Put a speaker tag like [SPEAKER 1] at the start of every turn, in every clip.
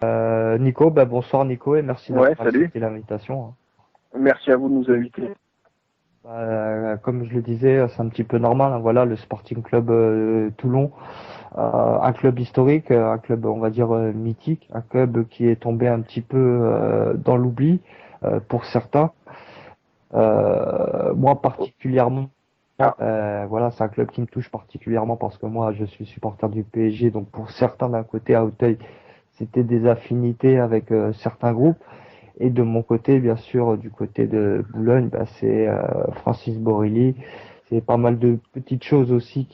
[SPEAKER 1] Nico, bonsoir Nico et merci
[SPEAKER 2] Ouais,
[SPEAKER 1] d'avoir
[SPEAKER 2] salut.
[SPEAKER 1] accepté l'invitation.
[SPEAKER 2] Merci à vous de nous inviter.
[SPEAKER 1] Comme je le disais, c'est un petit peu normal, hein. Voilà, le Sporting Club Toulon, un club historique, un club, on va dire, mythique, un club qui est tombé un petit peu dans l'oubli pour certains. Moi particulièrement,
[SPEAKER 2] Ah,
[SPEAKER 1] voilà, c'est un club qui me touche particulièrement parce que moi, je suis supporter du PSG. Donc pour certains d'un côté à Auteuil, c'était des affinités avec certains groupes. Et de mon côté, bien sûr, du côté de Boulogne, c'est Francis Borilli. C'est pas mal de petites choses aussi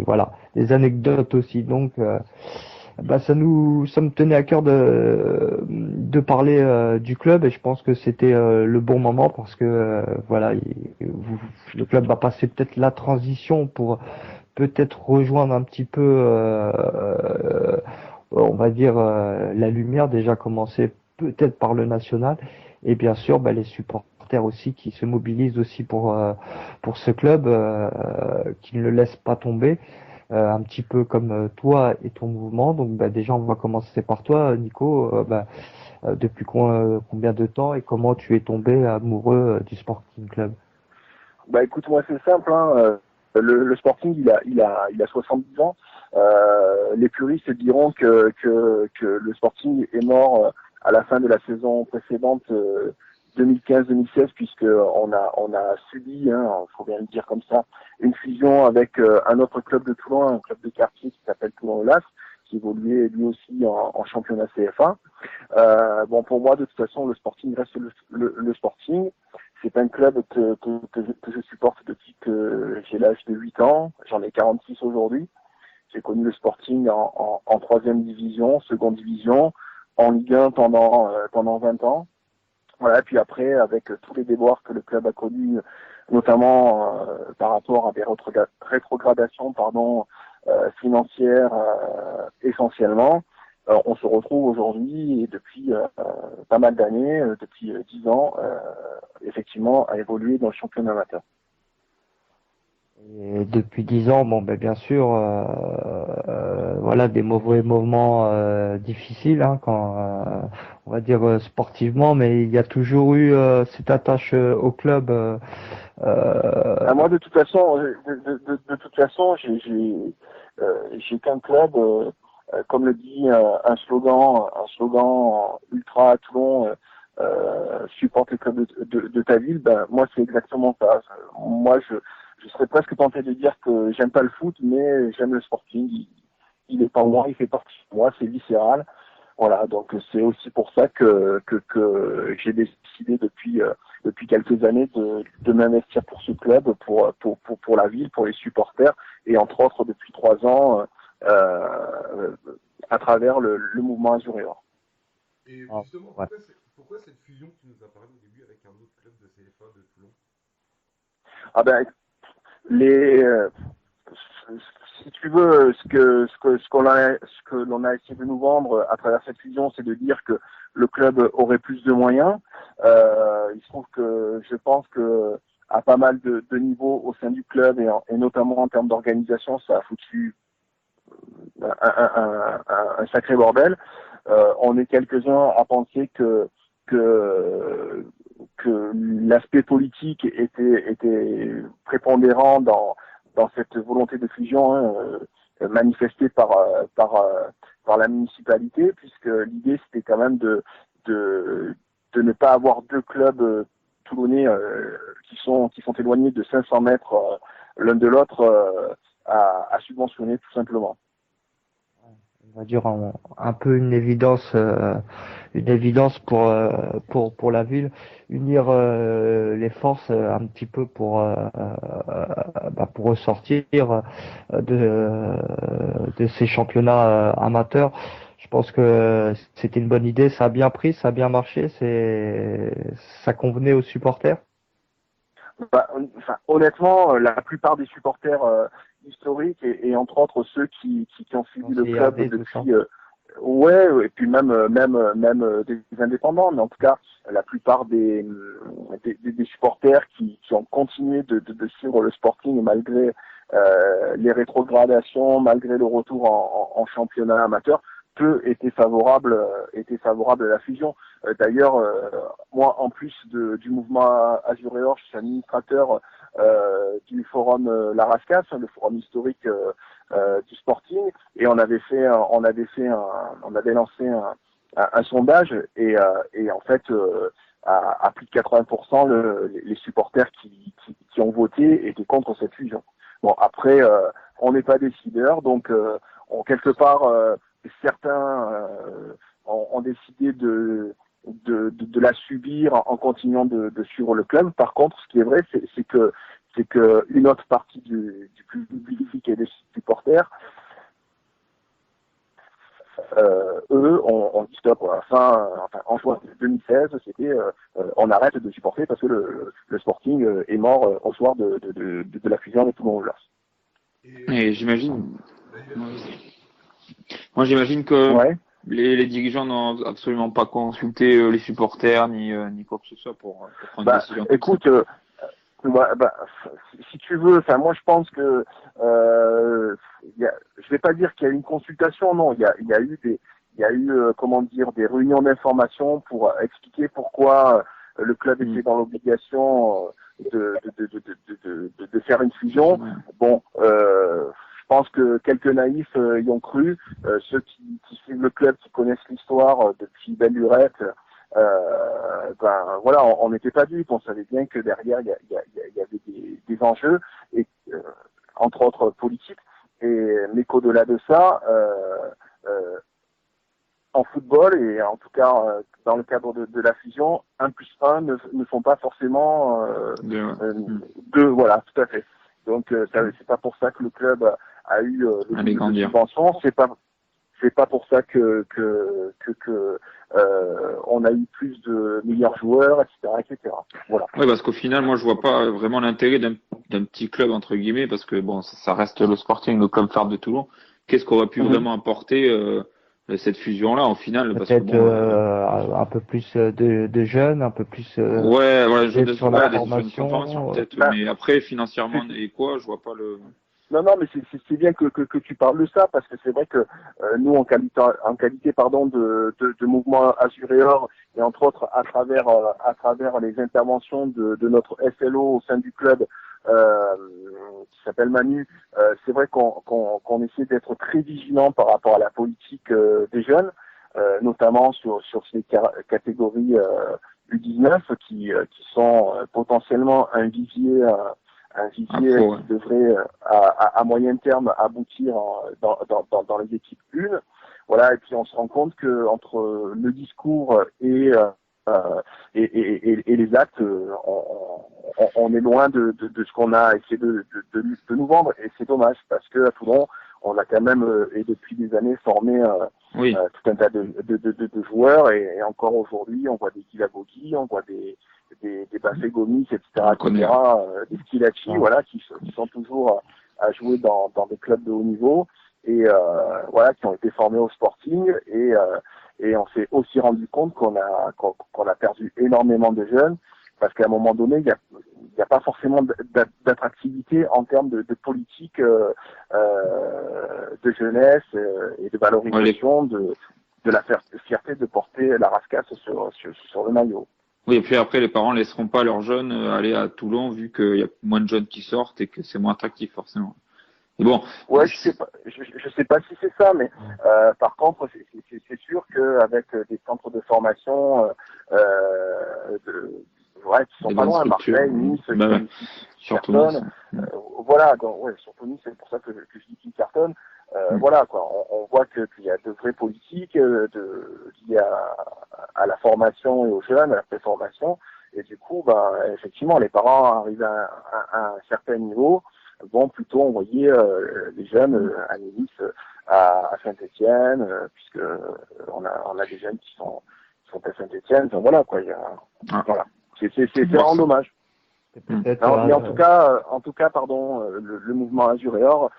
[SPEAKER 1] voilà, des anecdotes aussi. Donc, ça me tenait à cœur de parler du club et je pense que c'était le bon moment parce que voilà, le club va passer peut-être la transition pour peut-être rejoindre un petit peu, on va dire, la lumière déjà commencé peut-être par le national et bien sûr les supporters aussi qui se mobilisent aussi pour ce club, qui ne le laisse pas tomber, un petit peu comme toi et ton mouvement. Donc déjà on va commencer par toi, Nico. Depuis combien de temps et comment tu es tombé amoureux du Sporting Club?
[SPEAKER 2] bah écoute, moi c'est simple, hein. Le Sporting, il a 70 ans. Les puristes diront que le Sporting est mort à la fin de la saison précédente, 2015-2016, puisque on a subi, hein, faut bien le dire comme ça, une fusion avec un autre club de Toulon, un club de quartier qui s'appelle Toulon-Olas, qui évoluait lui aussi en championnat CFA. Bon, pour moi, de toute façon, le Sporting reste le Sporting. C'est un club que je supporte depuis que j'ai l'âge de 8 ans. J'en ai 46 aujourd'hui. J'ai connu le Sporting en troisième division, seconde division, en Ligue 1 pendant 20 ans. Voilà, puis après, avec tous les déboires que le club a connus, notamment par rapport à des rétrogradations financières essentiellement, on se retrouve aujourd'hui et depuis pas mal d'années, depuis 10 ans, effectivement, à évoluer dans le championnat amateur.
[SPEAKER 1] Et depuis 10 ans, bien sûr, voilà, des mauvais moments difficiles, hein, on va dire sportivement, mais il y a toujours eu cette attache au club.
[SPEAKER 2] Moi, de toute façon, de toute façon, j'ai qu'un club, comme le dit un slogan ultra à Toulon, supporte le club de ta ville. Ben, moi, c'est exactement ça. Moi, je serais presque tenté de dire que j'aime pas le foot, mais j'aime le Sporting. Il est pas moi, il fait partie de moi, c'est viscéral. Voilà, donc c'est aussi pour ça que j'ai décidé depuis quelques années de m'investir pour ce club, pour la ville, pour les supporters, et entre autres depuis 3 ans à travers le mouvement Azur et Or.
[SPEAKER 3] Et
[SPEAKER 1] Ah,
[SPEAKER 3] justement,
[SPEAKER 1] ouais.
[SPEAKER 3] pourquoi cette fusion que tu nous as parlé au début avec un autre club de CFA de Toulon?
[SPEAKER 2] Ah ben les si tu veux, ce que l'on a essayé de nous vendre à travers cette fusion, c'est de dire que le club aurait plus de moyens. Il se trouve que je pense que à pas mal de niveaux au sein du club et notamment en termes d'organisation, ça a foutu un sacré bordel. On est quelques-uns à penser que que l'aspect politique était prépondérant dans cette volonté de fusion, hein, manifestée par la municipalité, puisque l'idée c'était quand même de ne pas avoir deux clubs toulonnais qui sont éloignés de 500 mètres l'un de l'autre à subventionner tout simplement.
[SPEAKER 1] On va dire un peu une évidence pour la ville, unir les forces un petit peu pour ressortir de ces championnats amateurs. Je pense que c'était une bonne idée, ça a bien pris, ça a bien marché, ça convenait aux supporters.
[SPEAKER 2] Enfin, honnêtement, la plupart des supporters historiques et entre autres ceux qui ont suivi le
[SPEAKER 1] Ancien
[SPEAKER 2] club
[SPEAKER 1] RD, tout ça.
[SPEAKER 2] depuis, ouais, et puis même des indépendants, mais en tout cas, la plupart des supporters qui ont continué de suivre le Sporting malgré les rétrogradations, malgré le retour en championnat amateur, peu étaient favorables à la fusion. D'ailleurs, moi, en plus du mouvement Azur et Or, je suis administrateur du forum La Rascasse, le forum historique du Sporting, et on avait lancé un sondage, et en fait, à plus de 80%, les supporters qui ont voté étaient contre cette fusion. Bon, après, on n'est pas décideur, donc quelque part, certains ont décidé de la subir en continuant de suivre le club. Par contre, ce qui est vrai, c'est que une autre partie du public et des supporters, eux, on dit stop. En juin 2016, c'était on arrête de supporter parce que le Sporting est mort au soir de la fusion de Toulon Oilers.
[SPEAKER 4] Et j'imagine. Moi, j'imagine que
[SPEAKER 2] Ouais.
[SPEAKER 4] les dirigeants n'ont absolument pas consulté les supporters ni quoi que ce soit pour prendre une décision.
[SPEAKER 2] Écoute, si tu veux, moi je pense que je vais pas dire qu'il y a eu une consultation, non, il y a eu comment dire, des réunions d'information pour expliquer pourquoi le club était dans l'obligation de faire une fusion. Bon, je pense que quelques naïfs y ont cru, ceux qui suivent le club, qui connaissent l'histoire depuis belle lurette. Voilà, on n'était pas dupes, on savait bien que derrière il y avait des enjeux, et entre autres politiques, mais qu'au-delà de ça, en football, et en tout cas dans le cadre de la fusion, 1+1 ne font pas forcément 2, voilà, tout à fait. Donc c'est pas pour ça que le club a eu de subventions, c'est pas pour ça que on a eu plus de meilleurs joueurs, etc. Voilà.
[SPEAKER 4] Oui, parce qu'au final, moi, je vois pas vraiment l'intérêt d'un petit club, entre guillemets, parce que bon, ça reste le Sporting, le club phare de Toulon. Qu'est-ce qu'aurait pu vraiment apporter cette fusion-là, au final?
[SPEAKER 1] Peut-être un peu plus de jeunes, un peu plus sur la formation,
[SPEAKER 4] peut-être. Mais après, financièrement et quoi, je vois pas le...
[SPEAKER 2] Non, mais c'est bien que tu parles de ça, parce que c'est vrai que nous, en qualité de mouvement Azur et Or, et entre autres à travers les interventions de notre SLO au sein du club, qui s'appelle Manu, c'est vrai qu'on essaie d'être très vigilant par rapport à la politique des jeunes, notamment sur ces catégories U19 qui sont potentiellement un vivier qui devrait à moyen terme aboutir dans les équipes 1. Voilà, et puis on se rend compte que entre le discours et les actes, on est loin de ce qu'on a essayé de nous vendre, et c'est dommage, parce que à Toulon, on a quand même et depuis des années formé tout un tas de joueurs, et encore aujourd'hui, on voit des Kilabogi, on voit des Bafé Gomis, etc., des Skilachi, voilà, qui sont toujours à jouer dans des clubs de haut niveau, et voilà, qui ont été formés au Sporting, et on s'est aussi rendu compte qu'on a perdu énormément de jeunes, parce qu'à un moment donné, il y a pas forcément d'attractivité en termes de politique de jeunesse et de valorisation de la fierté de porter la Rascasse sur le maillot.
[SPEAKER 4] Oui, et puis après, les parents laisseront pas leurs jeunes aller à Toulon, vu qu'il y a moins de jeunes qui sortent et que c'est moins attractif, forcément. Et bon.
[SPEAKER 2] Ouais, je sais pas si c'est ça, mais par contre, c'est sûr qu'avec des centres de formation qui sont pas loin, Marseille, Nice,
[SPEAKER 4] surtout
[SPEAKER 2] Nice. Voilà, donc, surtout Nice, c'est pour ça que je dis qu'ils cartonnent. Voilà, quoi. On voit qu'il y a de vraies politiques liées à la formation et aux jeunes, à la préformation. Et du coup, effectivement, les parents arrivent à un certain niveau, vont plutôt envoyer les jeunes à Nice, à Saint-Étienne, puisque on a des jeunes qui sont à Saint-Étienne. Enfin, voilà, quoi. Voilà. C'est vraiment dommage. Mais en tout cas, pardon, le mouvement Azur et Or,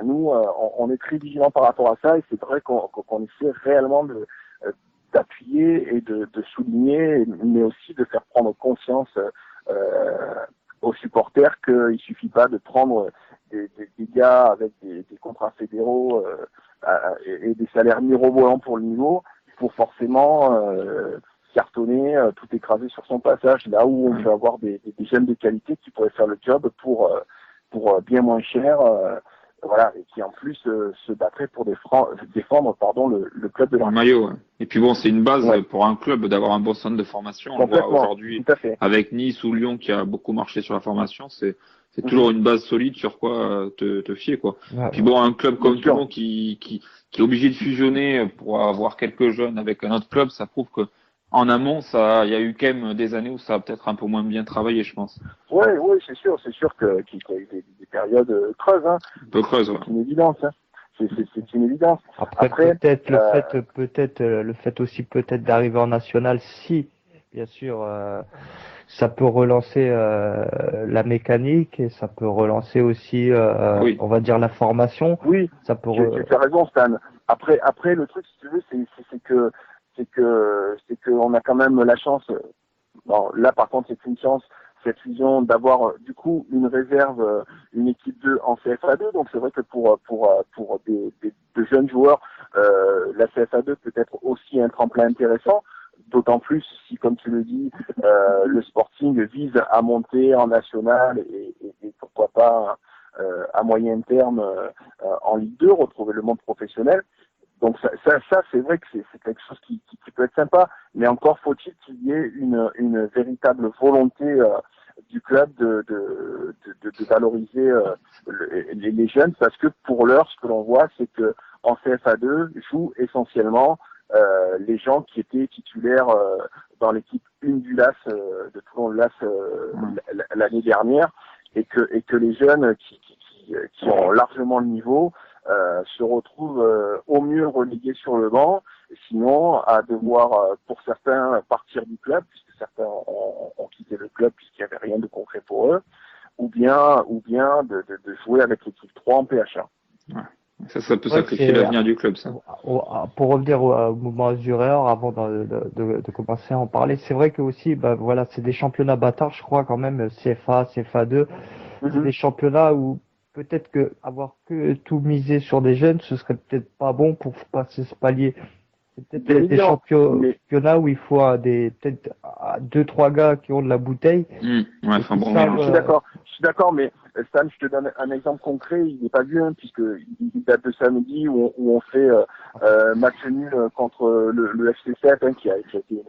[SPEAKER 2] nous, on est très vigilants par rapport à ça, et c'est vrai qu'on essaie réellement d'appuyer et de souligner, mais aussi de faire prendre conscience aux supporters qu'il suffit pas de prendre des gars avec des contrats fédéraux et des salaires mirobolants pour le niveau, pour forcément cartonner, tout écraser sur son passage, là où on peut avoir des jeunes de qualité qui pourraient faire le job pour bien moins cher, voilà, et qui en plus se battraient pour défendre le club de
[SPEAKER 4] Le
[SPEAKER 2] leur
[SPEAKER 4] maillot, ouais. Et puis bon, c'est une base
[SPEAKER 2] Ouais.
[SPEAKER 4] pour un club d'avoir un bon centre de formation. On le voit
[SPEAKER 2] Complètement,
[SPEAKER 4] aujourd'hui
[SPEAKER 2] tout à fait.
[SPEAKER 4] avec Nice ou Lyon qui a beaucoup marché sur la formation. C'est
[SPEAKER 2] Mhm.
[SPEAKER 4] toujours une base solide sur quoi te fier, quoi.
[SPEAKER 1] Ouais,
[SPEAKER 4] Puis bon, un club
[SPEAKER 2] Bien
[SPEAKER 4] comme
[SPEAKER 2] sûr.
[SPEAKER 4] Toulon qui est obligé de fusionner pour avoir quelques jeunes avec un autre club, ça prouve que en amont, il y a eu quand même des années où ça a peut-être un peu moins bien travaillé, je pense.
[SPEAKER 2] Ouais, c'est sûr qu'il y a eu des périodes creuses, hein.
[SPEAKER 4] Un peu creuse, ouais.
[SPEAKER 2] C'est une évidence, hein. C'est une évidence.
[SPEAKER 1] Après, peut-être le fait aussi peut-être d'arriver en national, si bien sûr ça peut relancer la mécanique et ça peut relancer aussi
[SPEAKER 4] Oui.
[SPEAKER 1] on va dire la formation.
[SPEAKER 2] Oui,
[SPEAKER 1] Ça peut
[SPEAKER 2] tu as raison, Stan. Après, le truc, si tu veux, c'est que on a quand même la chance. Bon, là, par contre, c'est une chance, cette fusion, d'avoir du coup une réserve, une équipe 2 en CFA2. Donc, c'est vrai que pour de jeunes joueurs, la CFA2 peut être aussi un tremplin intéressant. D'autant plus si, comme tu le dis, le Sporting vise à monter en national et pourquoi pas à moyen terme en Ligue 2, retrouver le monde professionnel. Donc ça c'est vrai que c'est quelque chose qui peut être sympa, mais encore faut-il qu'il y ait une véritable volonté du club de valoriser les jeunes, parce que pour l'heure, ce que l'on voit, c'est que en CFA2 jouent essentiellement les gens qui étaient titulaires dans l'équipe 1 du LAS de Toulon LAS l'année dernière, et que les jeunes qui ont largement le niveau se retrouvent au mieux relégués sur le banc, sinon à devoir, pour certains, partir du club, puisque certains ont quitté le club puisqu'il n'y avait rien de concret pour eux, ou bien de jouer avec l'équipe 3 en PH1.
[SPEAKER 4] Ouais. Ça peut
[SPEAKER 1] Ouais,
[SPEAKER 4] sacrifier l'avenir du club, ça.
[SPEAKER 1] pour revenir au mouvement azureur, avant de commencer à en parler, c'est vrai que aussi, bah, voilà, c'est des championnats bâtards, je crois, quand même, CFA, CFA2. C'est des championnats où peut-être que avoir que tout misé sur des jeunes, ce serait peut-être pas bon pour passer ce palier. C'est peut-être
[SPEAKER 2] Bien
[SPEAKER 1] des
[SPEAKER 2] évidemment, mais
[SPEAKER 1] championnats où il faut peut-être deux, trois gars qui ont de la bouteille.
[SPEAKER 4] Ouais, enfin
[SPEAKER 1] qui
[SPEAKER 4] bon,
[SPEAKER 1] savent,
[SPEAKER 2] je suis d'accord, mais Stan, je te donne un exemple concret, il n'est pas vieux, puisque il date de samedi où on fait match nul contre le FC7, qui a été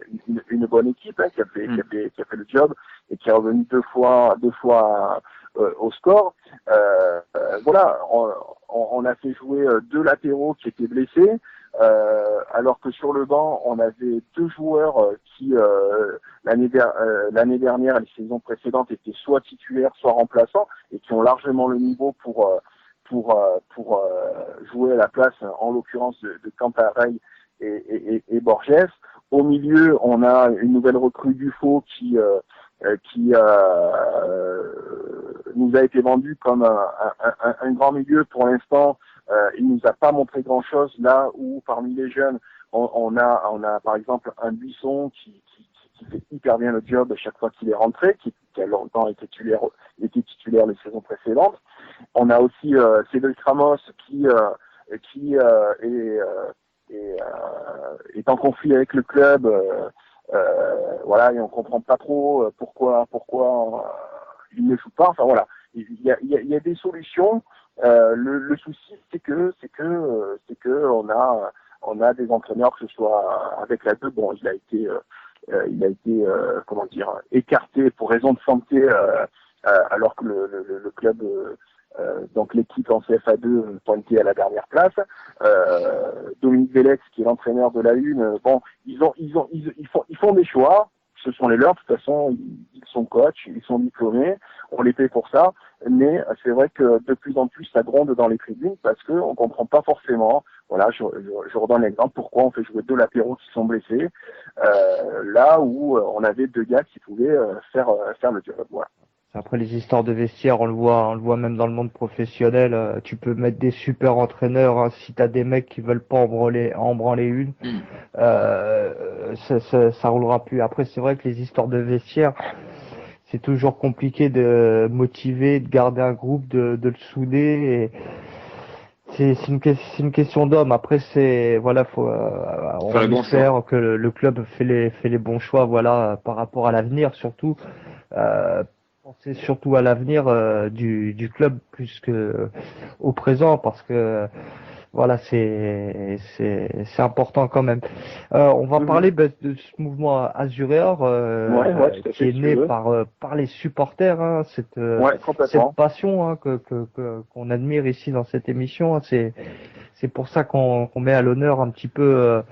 [SPEAKER 2] une bonne équipe, qui a fait le job et qui est revenu deux fois au score. Voilà, on a fait jouer deux latéraux qui étaient blessés. Alors que sur le banc, on avait deux joueurs qui l'année dernière et les saisons précédentes étaient soit titulaires, soit remplaçants, et qui ont largement le niveau pour jouer à la place, en l'occurrence de Cantarell et Borges. Au milieu, on a une nouvelle recrue Dufaux qui nous a été vendu comme un grand milieu. Pour l'instant, il nous a pas montré grand-chose, là où parmi les jeunes, on a par exemple un Buisson qui fait hyper bien le job chaque fois qu'il est rentré, qui a longtemps été titulaire les saisons précédentes. On a aussi Cédric Ramos qui est en conflit avec le club. Voilà, et on comprend pas trop pourquoi il ne joue pas. Enfin voilà, il y a des solutions. Le souci, c'est que on a des entraîneurs, que ce soit avec la 2, bon, il a été comment dire, écarté pour raison de santé, alors que le club, donc l'équipe en CFA2 pointait à la dernière place. Dominique Vélex, qui est l'entraîneur de la 1, bon, ils font des choix. Ce sont les leurs, de toute façon, ils sont coachs, ils sont diplômés, on les paye pour ça, mais c'est vrai que de plus en plus ça gronde dans les tribunes parce que on comprend pas forcément. Voilà, je redonne l'exemple, pourquoi on fait jouer deux latéraux qui sont blessés, là où on avait deux gars qui pouvaient faire le job. Voilà.
[SPEAKER 1] Après les histoires de vestiaire, on le voit même dans le monde professionnel. Tu peux mettre des super entraîneurs, hein, si t'as des mecs qui veulent pas en branler une, ça roulera plus. Après, c'est vrai que les histoires de vestiaire, c'est toujours compliqué de motiver, de garder un groupe, de le souder. Et c'est une question d'homme. Après, voilà,
[SPEAKER 4] Faire les
[SPEAKER 1] on
[SPEAKER 4] bons choix.
[SPEAKER 1] espère que le club fait les bons choix, voilà, par rapport à l'avenir, surtout. Penser surtout à l'avenir du club plus que au présent, parce que voilà, c'est important quand même. On va
[SPEAKER 2] Mhm.
[SPEAKER 1] parler de ce mouvement Azuréor
[SPEAKER 2] Ouais, tout à
[SPEAKER 1] qui
[SPEAKER 2] fait,
[SPEAKER 1] est
[SPEAKER 2] si tu
[SPEAKER 1] né
[SPEAKER 2] veux.
[SPEAKER 1] par les supporters, hein,
[SPEAKER 2] Ouais,
[SPEAKER 1] cette
[SPEAKER 2] complètement.
[SPEAKER 1] passion hein, qu'on admire ici dans cette émission. Hein. C'est pour ça qu'on met à l'honneur un petit peu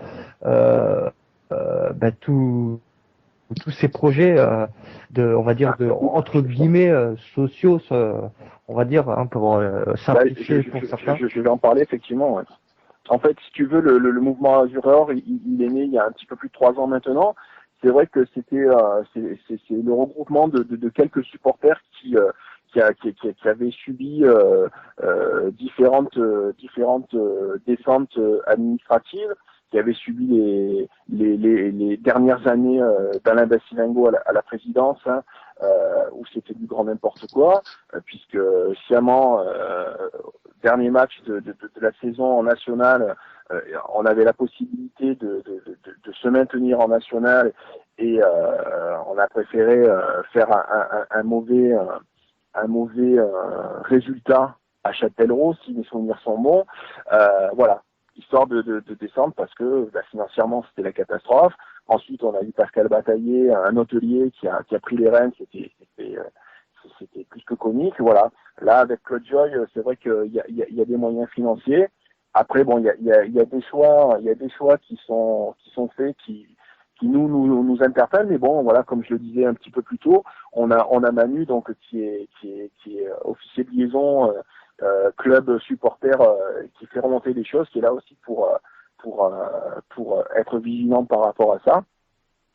[SPEAKER 1] euh, tous ces projets on va dire
[SPEAKER 2] Ah,
[SPEAKER 1] entre guillemets sociaux, on va dire hein, pour
[SPEAKER 2] bah,
[SPEAKER 1] simplifier pour certains.
[SPEAKER 2] je vais en parler effectivement. Ouais. En fait, si tu veux, le mouvement Azureur, il est né il y a un petit peu plus de 3 ans maintenant. C'est vrai que c'est le regroupement de quelques supporters qui avaient subi différentes descentes administratives, qui avaient subi les dernières années d'Alain Bassilingo à la présidence, hein, où c'était du grand n'importe quoi, puisque sciemment dernier match de la saison en nationale, on avait la possibilité de se maintenir en national et on a préféré faire un mauvais résultat à Châtellerault, si mes souvenirs sont bons. Voilà, histoire de descendre parce que financièrement c'était la catastrophe. Ensuite, on a eu Pascal Bataillé, un hôtelier qui a pris les rênes, c'était plus que comique. Voilà. Là, avec Claude Joy, c'est vrai qu'il y a des moyens financiers. Après, bon, il y a des choix qui sont faits, qui nous interpellent. Mais bon, voilà, comme je le disais un petit peu plus tôt, on a Manu, donc, qui est officier de liaison, club supporter, qui fait remonter les choses, qui est là aussi pour être vigilant par rapport à ça.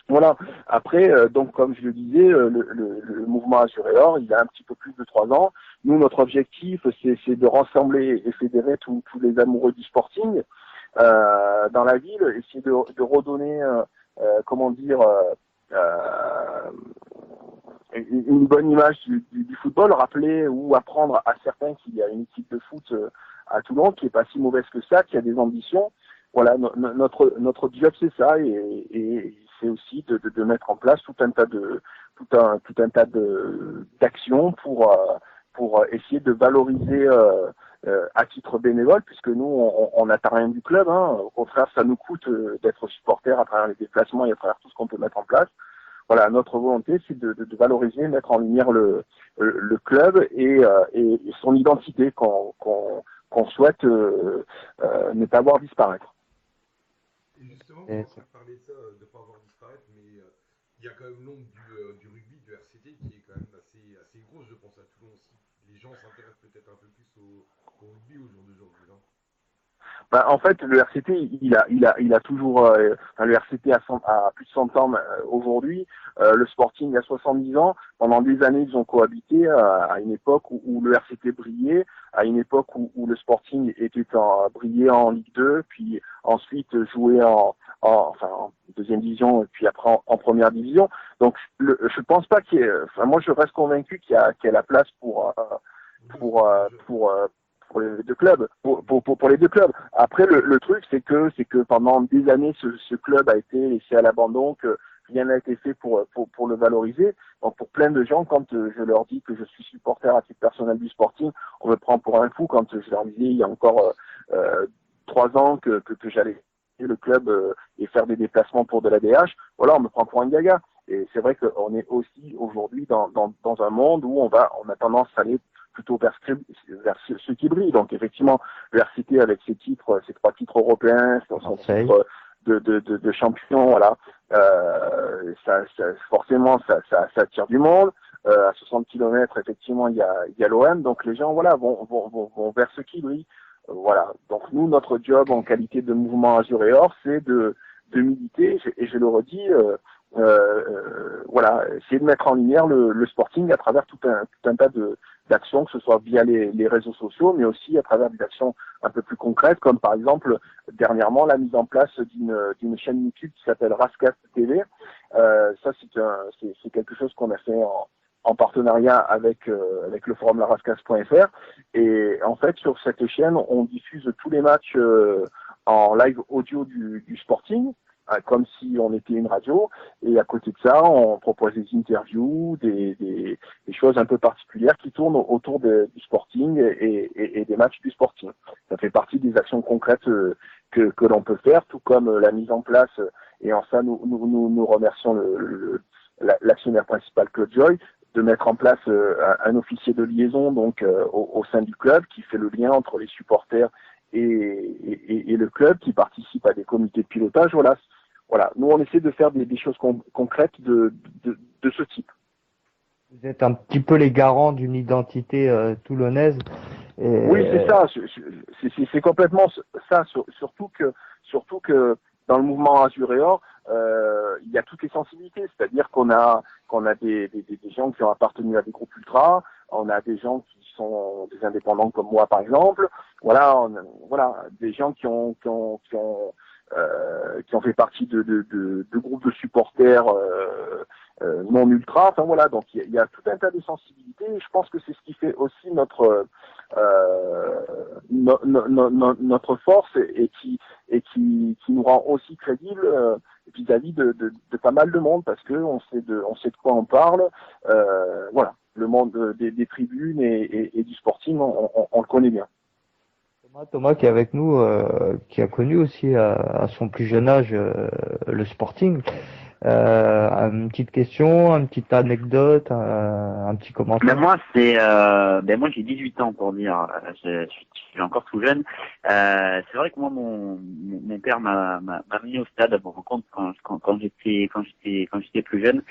[SPEAKER 2] Voilà. Après, donc comme je le disais, le mouvement Azuréor, il a un petit peu plus de 3 ans. Nous, notre objectif, c'est de rassembler et fédérer tous les amoureux du sporting dans la ville, essayer de redonner, comment dire, une bonne image du football, rappeler ou apprendre à certains qu'il y a une équipe de foot à Toulon qui est pas si mauvaise que ça, qui a des ambitions. Voilà, notre job c'est ça et c'est aussi de mettre en place tout un tas d'actions pour essayer de valoriser à titre bénévole, puisque nous on n'attend rien du club, hein. Au contraire, ça nous coûte d'être supporters à travers les déplacements et à travers tout ce qu'on peut mettre en place. Voilà, notre volonté, c'est de valoriser, mettre en lumière le club et son identité qu'on souhaite ne pas voir disparaître.
[SPEAKER 3] Et justement, tu es
[SPEAKER 1] Et
[SPEAKER 3] en train de parler de ça, de ne pas avoir disparaître, mais il y a quand même l'ombre du rugby, du RCT, qui est quand même assez grosse, je pense, à Toulon aussi. Les gens s'intéressent peut-être un peu plus au rugby au jour d'aujourd'hui, non?
[SPEAKER 2] Bah, en fait, le RCT, il a toujours, le RCT a plus de 100 ans aujourd'hui. Le Sporting a 70 ans. Pendant des années, ils ont cohabité à une époque où le RCT brillait, à une époque où le Sporting brillait en Ligue 2, puis ensuite jouait en deuxième division, et puis après en première division. Donc, je pense pas enfin, moi, je reste convaincu qu'il y a la place pour, euh, pour, euh, pour les deux clubs, pour les deux clubs. Après, le truc, c'est que pendant des années, ce club a été laissé à l'abandon, que rien n'a été fait pour le valoriser. Donc, pour plein de gens, quand je leur dis que je suis supporter à titre personnel du Sporting, on me prend pour un fou. Quand je leur disais il y a encore 3 ans que j'allais le club et faire des déplacements pour de la DH, voilà, on me prend pour un gaga. Et c'est vrai qu'on est aussi aujourd'hui dans un monde où on a tendance à aller plutôt vers ce qui brille. Donc effectivement, le RCT avec ses titres, ses 3 titres européens, son
[SPEAKER 1] Marseille.
[SPEAKER 2] titre de champion, voilà, forcément ça attire du monde. À 60 km, effectivement, il y a l'OM, donc les gens voilà vont vers ce qui brille. Voilà. Donc nous, notre job en qualité de mouvement Azur et Or, c'est de militer, et je le redis, voilà, essayer de mettre en lumière le sporting à travers tout un tas d'actions, que ce soit via les réseaux sociaux, mais aussi à travers des actions un peu plus concrètes, comme par exemple dernièrement la mise en place d'une chaîne YouTube qui s'appelle Rascast TV. Ça c'est quelque chose qu'on a fait en partenariat avec le forum larascas.fr. Et en fait, sur cette chaîne, on diffuse tous les matchs en live audio du Sporting, comme si on était une radio. Et à côté de ça, on propose des interviews, des choses un peu particulières qui tournent autour du Sporting et des matchs du Sporting. Ça fait partie des actions concrètes que l'on peut faire, tout comme la mise en place, et en ça nous remercions l'actionnaire principal Claude Joy, de mettre en place un officier de liaison donc au sein du club qui fait le lien entre les supporters et le club, qui participe à des comités de pilotage. Voilà. Nous on essaie de faire des choses concrètes de ce type.
[SPEAKER 1] Vous êtes un petit peu les garants d'une identité toulonnaise. Et...
[SPEAKER 2] Oui, c'est ça. C'est complètement ça. Surtout que dans le mouvement Azur et Or, il y a toutes les sensibilités. C'est-à-dire qu'on a des gens qui ont appartenu à des groupes ultras, on a des gens qui sont des indépendants comme moi par exemple. Voilà, des gens qui ont fait partie de groupes de supporters non ultra. Enfin voilà, donc il y a tout un tas de sensibilités. Et je pense que c'est ce qui fait aussi notre force et qui nous rend aussi crédibles vis-à-vis de pas mal de monde, parce que on sait de quoi on parle. Voilà, le monde des tribunes et du Sporting, on le connaît bien.
[SPEAKER 1] Thomas qui est avec nous, qui a connu aussi à son plus jeune âge le Sporting. Une petite question, une petite anecdote, un petit commentaire.
[SPEAKER 5] Moi moi j'ai 18 ans pour dire, je suis encore tout jeune. C'est vrai que moi mon père m'a amené au stade à me rendre compte quand j'étais plus jeune.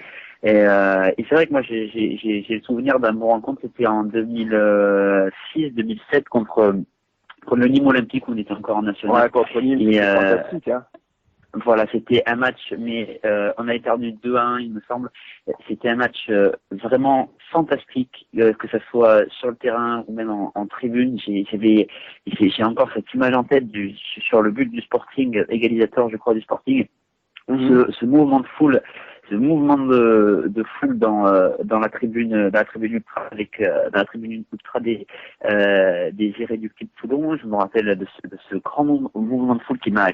[SPEAKER 5] Et c'est vrai que moi j'ai le souvenir d'un bon rencontre, c'était en 2006-2007 contre le Nîmes Olympique, où on était encore en national.
[SPEAKER 2] Ouais, contre Nîmes, c'était fantastique, hein.
[SPEAKER 5] Voilà, c'était un match, mais on avait perdu 2-1, il me semble. C'était un match vraiment fantastique, que ce soit sur le terrain ou même en tribune. J'ai encore cette image en tête sur le but du Sporting, égalisateur, je crois, du Sporting. Ce mouvement de foule, dans la tribune ultra, avec dans la tribune ultra des Irréductibles de Toulon. Je me rappelle de ce grand mouvement de foule qui m'a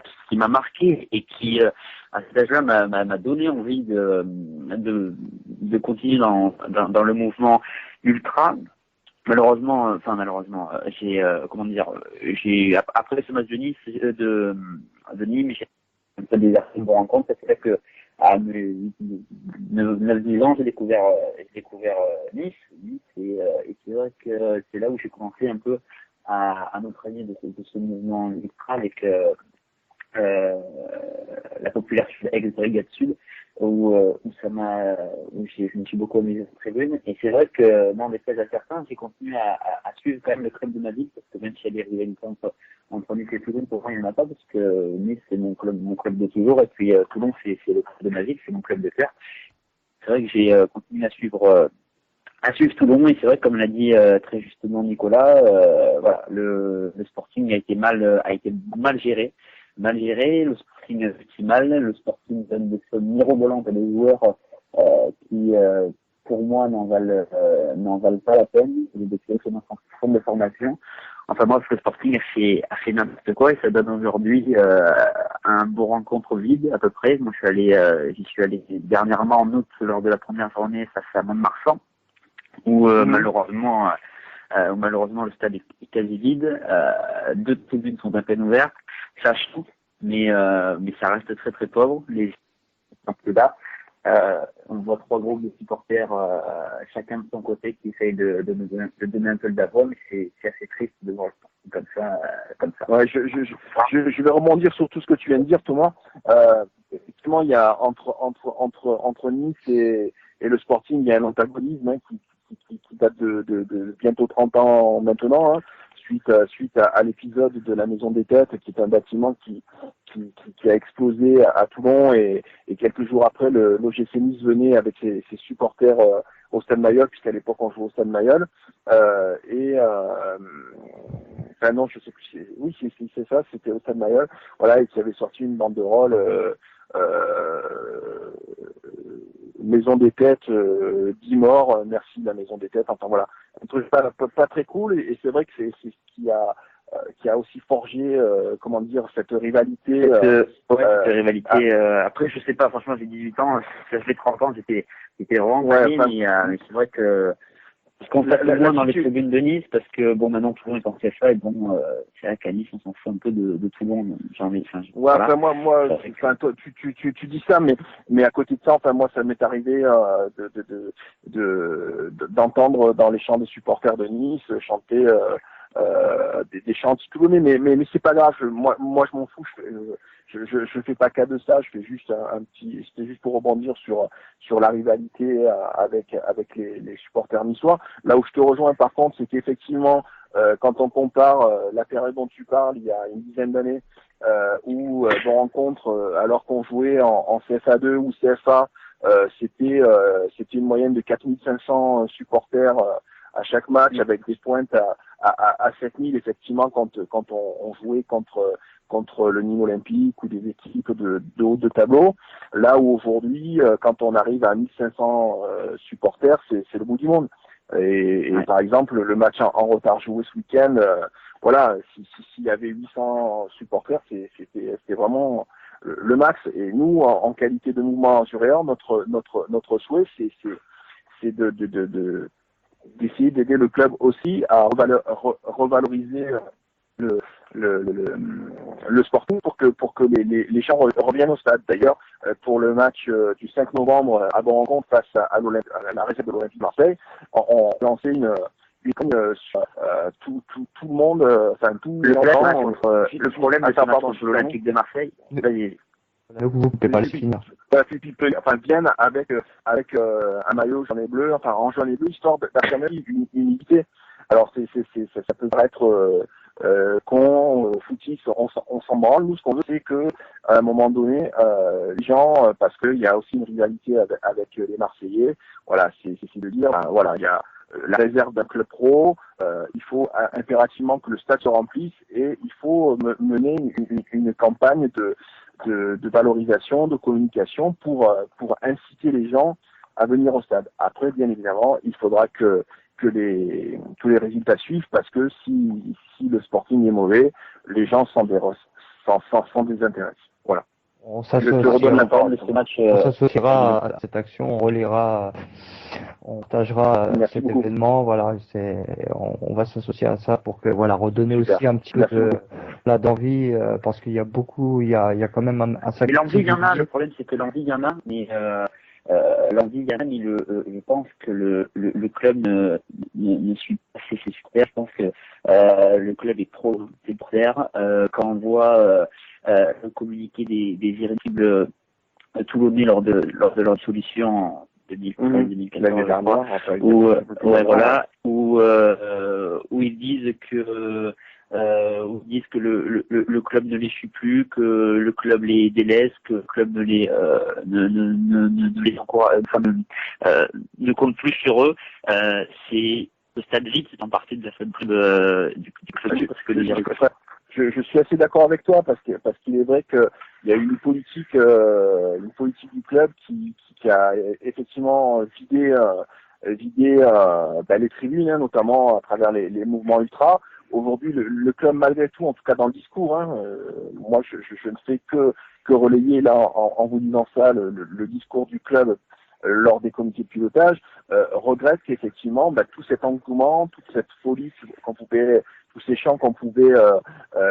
[SPEAKER 5] marqué et qui à cet âge-là m'a donné envie de continuer dans le mouvement ultra. Malheureusement, j'ai après ce match de Nice de Nîmes, j'ai un peu des rencontres. C'est vrai que à mes 9-10 ans, j'ai découvert Nice, et c'est vrai que c'est là où j'ai commencé un peu à m'imprégner de ce mouvement ultra avec la populaire ex-brigade sud, où je me suis beaucoup amusé sur la tribune. Et c'est vrai que, non, des faits à certains, j'ai continué à suivre quand même le club de ma ville, parce que même s'il y a des rivalités entre Nice et Toulon, pour moi, il n'y en a pas, parce que Nice, c'est mon club de toujours, et puis Toulon, c'est le club de ma ville, c'est mon club de cœur. C'est vrai que j'ai continué à suivre Toulon, et c'est vrai que, comme l'a dit très justement Nicolas, voilà, le Sporting a été mal géré. Le Sporting fait mal, le Sporting donne des sommes mirobolantes à des joueurs qui, pour moi, n'en valent pas la peine. Il y a des sélections en forme de formation. Enfin bref, le Sporting a fait n'importe quoi, et ça donne aujourd'hui un beau rencontre vide à peu près. Moi, j'y suis allé dernièrement en août lors de la première journée face à Mont-de-Marsan, où malheureusement le stade est quasi vide. 2 tribunes sont à peine ouvertes. Ça change, mais ça reste très très pauvre. Les sont plus bas. On voit 3 groupes de supporters, chacun de son côté, qui essayent de donner un peu le d'avant, mais c'est assez triste de voir le Sporting comme ça.
[SPEAKER 2] Ouais, je vais rebondir sur tout ce que tu viens de dire, Thomas. Effectivement, il y a entre Nice et le Sporting, il y a un antagonisme, hein, qui date de bientôt 30 ans maintenant, hein, suite à l'épisode de la Maison des Têtes, qui est un bâtiment qui a explosé à Toulon, et quelques jours après, l'OGC Nice venait avec ses supporters au Stade Mayol, puisqu'à l'époque on jouait au Stade Mayol, enfin non, je sais plus, oui c'est ça, c'était au Stade Mayol, voilà, et qui avait sorti une banderole maison des têtes, 10 morts, merci la maison des têtes. Enfin voilà, un truc pas très cool. Et c'est vrai que c'est ce qui a aussi forgé, comment dire, cette rivalité.
[SPEAKER 5] Cette rivalité. Après, je sais pas, franchement, j'ai 18 ans, ça fait 30 ans, j'étais vraiment mais c'est vrai que je constate moins dans les tribunes de Nice parce que bon, maintenant tout le monde est en CFA et bon, c'est vrai qu'à Nice on s'en fout un peu de tout le monde.
[SPEAKER 2] Voilà. Enfin moi, enfin toi, tu dis ça, mais à côté de ça, enfin moi, ça m'est arrivé d'entendre dans les chants des supporters de Nice chanter des chants titoulonnés, mais c'est pas grave. Moi je m'en fous. Je fais pas cas de ça. Je fais juste c'était juste pour rebondir sur la rivalité avec les supporters niçois. Là où je te rejoins par contre, c'est qu'effectivement quand on compare la période dont tu parles, il y a une dizaine d'années, où de rencontres, alors qu'on jouait en CFA2 ou CFA, c'était une moyenne de 4500 supporters à chaque match, avec des pointes à 7000 effectivement quand on jouait contre le Nîmes Olympique ou des équipes de haut de tableau. Là où aujourd'hui, quand on arrive à 1500 supporters, c'est le bout du monde. Et par exemple, le match en retard joué ce week-end, voilà, s'il y avait 800 supporters, c'était vraiment le max. Et nous, en qualité de mouvement Azuréen, notre souhait, c'est d'essayer d'aider le club aussi à revaloriser le sporting pour que les gens reviennent au stade. D'ailleurs, pour le match du 5 novembre à Bon-Rencontre face à la réserve de l'Olympique de Marseille, on a lancé une sur tout le monde, enfin tous les enfants.
[SPEAKER 5] Le problème de ce match contre l'Olympique de Marseille,
[SPEAKER 1] Vous pouvez pas le finir.
[SPEAKER 2] Enfin, viennent avec un maillot jaune et bleu, enfin en jaune et bleu, histoire d'affirmer une unité. Alors ça peut paraître con, footix, on s'en branle. Nous, ce qu'on veut, c'est que à un moment donné, les gens, parce qu'il y a aussi une rivalité avec les Marseillais. Voilà, c'est de dire, voilà, il y a la réserve d'un club pro. Il faut impérativement que le stade se remplisse et il faut mener une campagne de valorisation, de communication pour inciter les gens à venir au stade. Après, bien évidemment, il faudra que tous les résultats suivent, parce que si le Sporting est mauvais, les gens s'en désintéressent. Voilà.
[SPEAKER 1] On
[SPEAKER 2] Je te redonne la parole de ce match.
[SPEAKER 1] On s'associera à cette action, on relaiera, on partagera cet événement. Voilà, on va s'associer à ça pour que redonner aussi un petit peu d'envie, parce qu'il y a beaucoup, il y a quand même un sacré.
[SPEAKER 5] Mais l'envie, il y en a. Le problème, c'est que l'envie, il y en a, mais l'envie, il y en a, mais je pense que le club ne suit pas ses supporters. Je pense que le club est trop supporter. Quand on voit le communiqué des irréductibles toulonnais lors de leur dissolution en 2013-2014, où ils disent que le club ne les suit plus, que le club les délaisse, que le club ne les encourage, ne compte plus sur eux. C'est le stade vide, c'est en partie de la faute du club, parce que
[SPEAKER 2] je suis assez d'accord avec toi, parce qu'il est vrai que il y a une politique du club qui a effectivement vidé les tribunes, notamment à travers les mouvements ultras. Aujourd'hui, le club, malgré tout, en tout cas dans le discours, moi je ne fais que relayer là en vous disant ça le discours du club lors des comités de pilotage, regrette qu'effectivement tout cet engouement, toute cette folie tous ces chants qu'on pouvait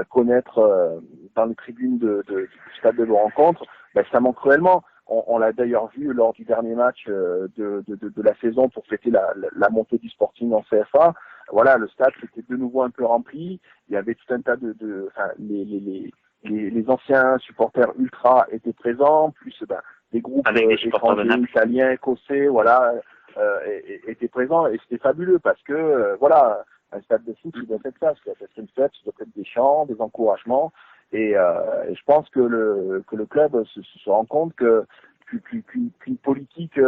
[SPEAKER 2] connaître dans les tribunes du stade de nos rencontres, ça manque cruellement. On l'a d'ailleurs vu lors du dernier match de la saison pour fêter la montée du Sporting en CFA. Voilà, le stade était de nouveau un peu rempli. Il y avait tout un tas les anciens supporters ultra étaient présents, plus des groupes étrangers, italiens, écossais, étaient présents, et c'était fabuleux parce que un stade de foot, il doit être ça, c'est une fête, il doit être des chants, des encouragements, et je pense que le club se rend compte qu'une politique,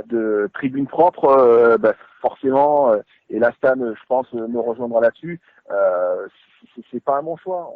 [SPEAKER 2] de tribune propre, forcément, et la Stan, je pense, me rejoindra là-dessus, c'est pas un bon choix.